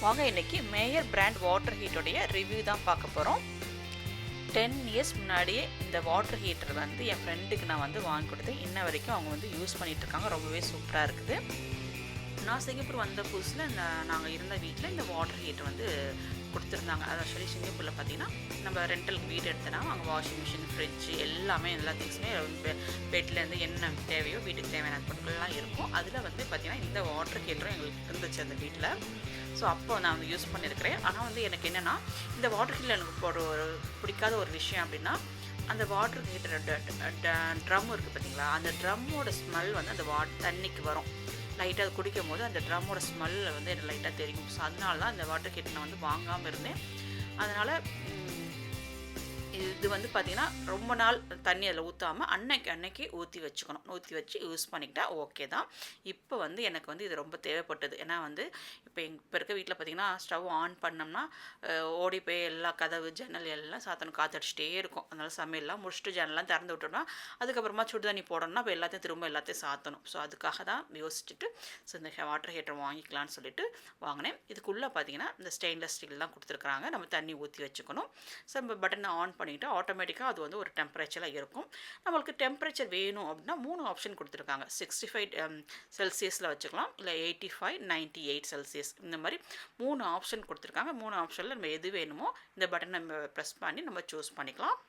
வாங்க இன்றைக்கி mayor brand water ஹீட்டோடைய review தான் பார்க்க போகிறோம். 10 இயர்ஸ் முன்னாடியே இந்த வாட்டர் ஹீட்டர் வந்து என் ஃப்ரெண்டுக்கு நான் வந்து வாங்கி கொடுத்தேன். இன்ன வரைக்கும் அவங்க வந்து யூஸ் பண்ணிகிட்ருக்காங்க. ரொம்பவே சூப்பராக இருக்குது. நான் சிங்கப்பூர் வந்த புதுசில் நாங்கள் இருந்த வீட்டில் இந்த வாட்டர் ஹீட்டர் வந்து கொடுத்துருந்தாங்க. அது ஆக்சுவலி சிங்கப்பூரில் பார்த்திங்கன்னா நம்ம ரெண்டலுக்கு வீடு எடுத்தோன்னா அங்கே வாஷிங் மிஷின், ஃப்ரிட்ஜு எல்லா திங்ஸுமே பெட்லேருந்து என்ன தேவையோ வீட்டுக்கு தேவையான பொருட்கள்லாம் இருக்கும். அதில் வந்து பார்த்திங்கன்னா இந்த வாட்டர் ஹீட்டரும் எங்களுக்கு இருந்துச்சு அந்த வீட்டில். ஸோ அப்போ நான் வந்து யூஸ் பண்ணியிருக்கிறேன். ஆனால் வந்து எனக்கு என்னென்னா இந்த வாட்டர் ஹீட்டரில் எனக்கு ஒரு பிடிக்காத ஒரு விஷயம் அப்படின்னா அந்த வாட்டர் ஹீட்டர் ட்ரம் இருக்குது பார்த்தீங்களா, அந்த ட்ரம்மோட ஸ்மெல் வந்து அந்த தண்ணிக்கு வரும். லைட்டாக அது குடிக்கும் போது அந்த ட்ரம்மோட ஸ்மெல் வந்து எனக்கு லைட்டாக தெரியும். ஸோ அதனால தான் அந்த வாட்டர் ஹீட்டர் நான் வந்து வாங்காமல் இருந்தேன். அதனால் இது வந்து பார்த்திங்கன்னா ரொம்ப நாள் தண்ணி அதில் ஊற்றாமல் அன்னைக்கு ஊற்றி வச்சுக்கணும். ஊற்றி வச்சு யூஸ் பண்ணிக்கிட்டால் ஓகே தான். இப்போ வந்து எனக்கு வந்து இது ரொம்ப தேவைப்பட்டது. ஏன்னா வந்து இப்போ இருக்க வீட்டில் பார்த்திங்கன்னா ஸ்டவ் ஆன் பண்ணோம்னா ஓடி போய் எல்லா கதவு ஜன்னல் எல்லாம் சாத்தணும், காற்றடிச்சிட்டே இருக்கும். அதனால் சமையல்லாம் முடிச்சுட்டு ஜன்னல்லாம் திறந்து விட்டோம்னா அதுக்கப்புறமா சுடு தண்ணி போடணும்னா இப்போ எல்லாத்தையும் சாத்தணும். ஸோ அதுக்காக தான் யோசிச்சுட்டு இந்த வாட்டர் ஹீட்டர் வாங்கிக்கலான்னு சொல்லிட்டு வாங்கினேன். இதுக்குள்ளே பார்த்திங்கன்னா இந்த ஸ்டெயின்லெஸ் ஸ்டீல் தான் கொடுத்துருக்குறாங்க. நம்ம தண்ணி ஊற்றி வச்சுக்கணும். ஸோ நம்ம பட்டனை ஆன் பண்ணிவிட்டு ஆட்டோமேட்டிக்காக அது வந்து ஒரு டெம்பரேச்சரில் இருக்கும். நம்மளுக்கு டெம்பரேச்சர் வேணும் அப்படின்னா 3 ஆப்ஷன் கொடுத்துருக்காங்க. 65 செல்சியஸில் வச்சுக்கலாம், இல்லை 85, 98 செல்சியஸ், இந்த மாதிரி 3 ஆப்ஷன் கொடுத்துருக்காங்க. 3 ஆப்ஷனில் நம்ம எது வேணுமோ இந்த பட்டன் நம்ம ப்ரெஸ் பண்ணி நம்ம சூஸ் பண்ணிக்கலாம்.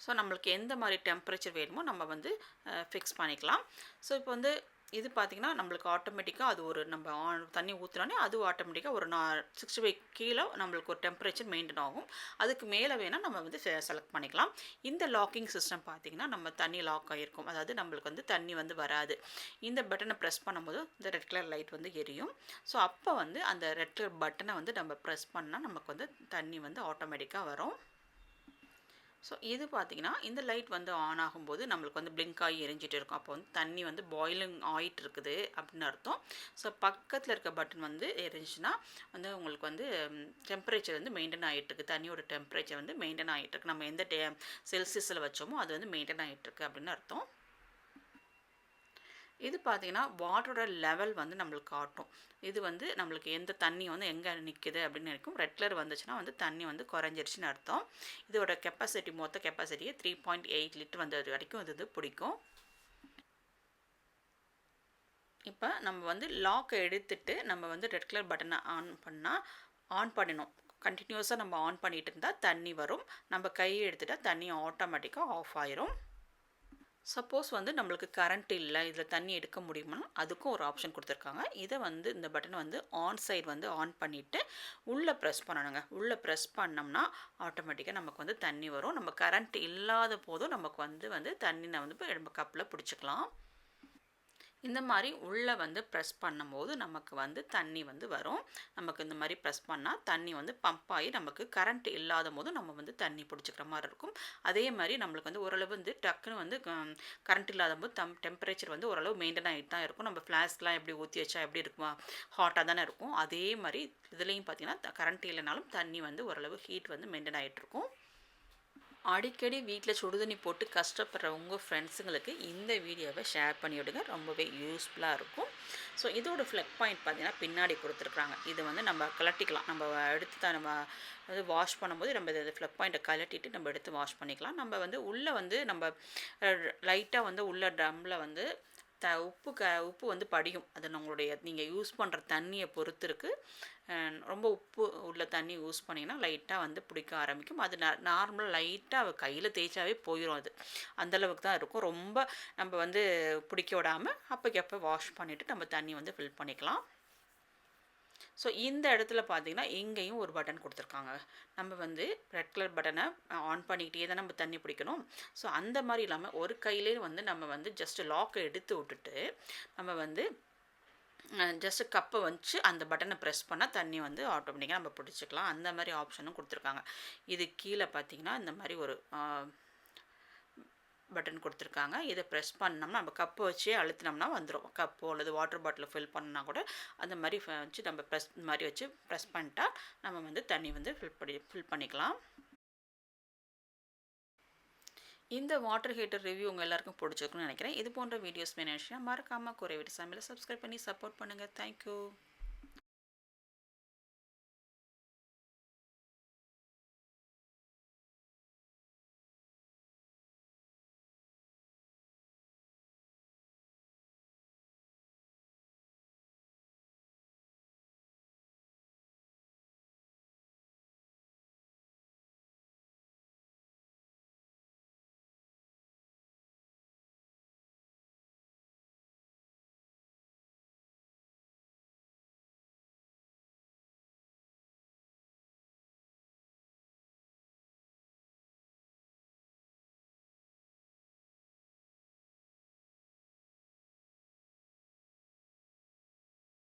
ஸோ நம்மளுக்கு எந்த மாதிரி டெம்பரேச்சர் வேணுமோ நம்ம வந்து ஃபிக்ஸ் பண்ணிக்கலாம். ஸோ இப்போ வந்து இது பார்த்திங்கன்னா நம்மளுக்கு ஆட்டோமேட்டிக்காக அது ஒரு நம்ம தண்ணி ஊற்றுனோடனே அது ஆட்டோமேட்டிக்காக ஒரு 65 கீழே நம்மளுக்கு ஒரு டெம்பரேச்சர் மெயின்டைன் ஆகும். அதுக்கு மேலே வேணால் நம்ம வந்து செலக்ட் பண்ணிக்கலாம். இந்த லாக்கிங் சிஸ்டம் பார்த்திங்கன்னா நம்ம தண்ணி லாக் ஆகிருக்கும். அதாவது நம்மளுக்கு வந்து தண்ணி வந்து வராது. இந்த பட்டனை ப்ரெஸ் பண்ணும்போது இந்த ரெட் கலர் லைட் வந்து எரியும். ஸோ அப்போ வந்து அந்த ரெட் கலர் பட்டனை வந்து நம்ம ப்ரெஸ் பண்ணால் நமக்கு வந்து தண்ணி வந்து ஆட்டோமேட்டிக்காக வரும். ஸோ இது பார்த்திங்கன்னா இந்த லைட் வந்து ஆன் ஆகும்போது நம்மளுக்கு வந்து பிளிங்க் ஆகி எரிஞ்சிட்டு இருக்கும். அப்போ வந்து தண்ணி வந்து பாயிலிங் ஆகிட்டு இருக்குது அப்படின்னு அர்த்தம். ஸோ பக்கத்தில் இருக்க பட்டன் வந்து எரிஞ்சுன்னா வந்து உங்களுக்கு வந்து டெம்பரேச்சர் வந்து மெயின்டைன் ஆகிட்டுருக்கு. தண்ணியோட டெம்பரேச்சர் வந்து மெயின்டைன் ஆகிட்டுருக்கு. நம்ம எந்த செல்சியஸில் வச்சோமோ அது வந்து மெயின்டைன் ஆகிட்டுருக்கு அப்படின்னு அர்த்தம். இது பார்த்திங்கன்னா வாட்டரோட லெவல் வந்து நம்மளுக்கு காட்டும். இது வந்து நம்மளுக்கு எந்த தண்ணி வந்து எங்கே நிற்குது அப்படின்னு இருக்கும். ரெட் கலர் வந்துச்சுன்னா வந்து தண்ணி வந்து குறைஞ்சிருச்சுன்னு அர்த்தம். இதோட மொத்த கெப்பாசிட்டியை 3.8 லிட்டர் வந்தது வரைக்கும் இது பிடிக்கும். இப்போ நம்ம வந்து லாக்கை எடுத்துட்டு நம்ம வந்து ரெட் கலர் பட்டனை ஆன் பண்ணணும். கண்டினியூஸாக நம்ம ஆன் பண்ணிகிட்டு இருந்தால் தண்ணி வரும். நம்ம கையை எடுத்துட்டால் தண்ணி ஆட்டோமேட்டிக்காக ஆஃப் ஆயிரும். சப்போஸ் வந்து நம்மளுக்கு கரண்ட் இல்லை, இதில் தண்ணி எடுக்க முடியுமா, அதுக்கும் ஒரு ஆப்ஷன் கொடுத்துருக்காங்க. இதை வந்து இந்த பட்டன் வந்து ஆன் சைடு வந்து ஆன் பண்ணிவிட்டு உள்ளே ப்ரெஸ் பண்ணணுங்க. உள்ளே ப்ரெஸ் பண்ணோம்னா ஆட்டோமேட்டிக்காக நமக்கு வந்து தண்ணி வரும். நம்ம கரண்ட் இல்லாத போதும் நமக்கு வந்து தண்ணி வந்து நம்ம கப்பில் பிடிச்சிக்கலாம். இந்த மாதிரி உள்ளே வந்து ப்ரெஸ் பண்ணும்போது நமக்கு வந்து தண்ணி வந்து வரும். நமக்கு இந்த மாதிரி ப்ரெஸ் பண்ணால் தண்ணி வந்து பம்ப் ஆகி நமக்கு கரண்ட் இல்லாத போது நம்ம வந்து தண்ணி பிடிச்சிக்கிற மாதிரி இருக்கும். அதே மாதிரி நம்மளுக்கு வந்து ஓரளவு வந்து டக்குன்னு வந்து கரண்ட் இல்லாத போது டெம்பரேச்சர் வந்து ஓரளவு மெயின்டைன் ஆகிட்டு தான் இருக்கும். நம்ம ஃப்ளாஸ்க்லாம் எப்படி ஊற்றி வச்சா எப்படி இருக்குமா, ஹாட்டாக தானே இருக்கும். அதே மாதிரி இதுலேயும் பார்த்திங்கன்னா கரண்ட் இல்லைனாலும் தண்ணி வந்து ஓரளவு ஹீட் வந்து மெயின்டைன் ஆகிட்ருக்கும். அடிக்கடி வீட்டில் சுடுதண்ணி போட்டு கஷ்டப்படுற உங்கள் ஃப்ரெண்ட்ஸுங்களுக்கு இந்த வீடியோவை ஷேர் பண்ணி விடுங்க. ரொம்பவே யூஸ்ஃபுல்லாக இருக்கும். ஸோ இதோட ஃப்ளக் பாயிண்ட் பார்த்திங்கன்னா பின்னாடி கொடுத்துருக்குறாங்க. இது வந்து நம்ம கலட்டிக்கலாம். நம்ம எடுத்து நம்ம வந்து வாஷ் பண்ணும்போது நம்ம இது ஃப்ளக் பாயிண்ட்டை கலட்டிட்டு நம்ம எடுத்து வாஷ் பண்ணிக்கலாம். நம்ம வந்து உள்ளே வந்து நம்ம லைட்டாக வந்து உள்ள ட்ரம்மில் வந்து உப்பு வந்து படியும். அது நீங்கள் யூஸ் பண்ணுற தண்ணியை பொறுத்து இருக்குது. ரொம்ப உப்பு உள்ள தண்ணி யூஸ் பண்ணிங்கன்னா லைட்டாக வந்து பிடிக்க ஆரம்பிக்கும். அது நார்மலாக லைட்டாக கையில் தேய்ச்சாவே போயிடும். அது அந்தளவுக்கு தான் இருக்கும். ரொம்ப நம்ம வந்து பிடிக்க விடாமல் அப்போக்கப்போ வாஷ் பண்ணிவிட்டு நம்ம தண்ணி வந்து ஃபில் பண்ணிக்கலாம். ஸோ இந்த இடத்துல பார்த்திங்கன்னா இங்கேயும் ஒரு பட்டன் கொடுத்துருக்காங்க. நம்ம வந்து ரெட் கலர் பட்டனை ஆன் பண்ணிக்கிட்டே தான் நம்ம தண்ணி பிடிக்கணும். ஸோ அந்த மாதிரி இல்லாமல் ஒரு கையிலே வந்து நம்ம வந்து ஜஸ்ட்டு லாக்கை எடுத்து விட்டுட்டு நம்ம வந்து ஜஸ்ட்டு கப்பை வச்சு அந்த பட்டனை ப்ரெஸ் பண்ணால் தண்ணி வந்து ஆட்டோமேட்டிக்காக நம்ம பிடிச்சிக்கலாம். அந்த மாதிரி ஆப்ஷனும் கொடுத்துருக்காங்க. இது கீழே பார்த்திங்கன்னா இந்த மாதிரி ஒரு பட்டன் கொடுத்துருக்காங்க. இதை ப்ரெஸ் பண்ணோம்னா நம்ம கப்பை வச்சே அழுத்தினோம்னா வந்துடும். கப்போ அல்லது வாட்டர் பாட்டில் ஃபில் பண்ணா கூட அந்த மாதிரி வச்சு நம்ம ப்ரெஸ் பண்ணிட்டா நம்ம வந்து தண்ணி வந்து ஃபில் பண்ணிக்கலாம். இந்த வாட்டர் ஹீட்டர் ரிவ்யூ உங்கள் எல்லாருக்கும் பிடிச்சிருக்குன்னு நினைக்கிறேன். இது போன்ற வீடியோஸ் வேணும்னா மறக்காமல் குறை வீட்டு சமையலை சப்ஸ்கிரைப் பண்ணி சப்போர்ட் பண்ணுங்கள். தேங்க்யூ.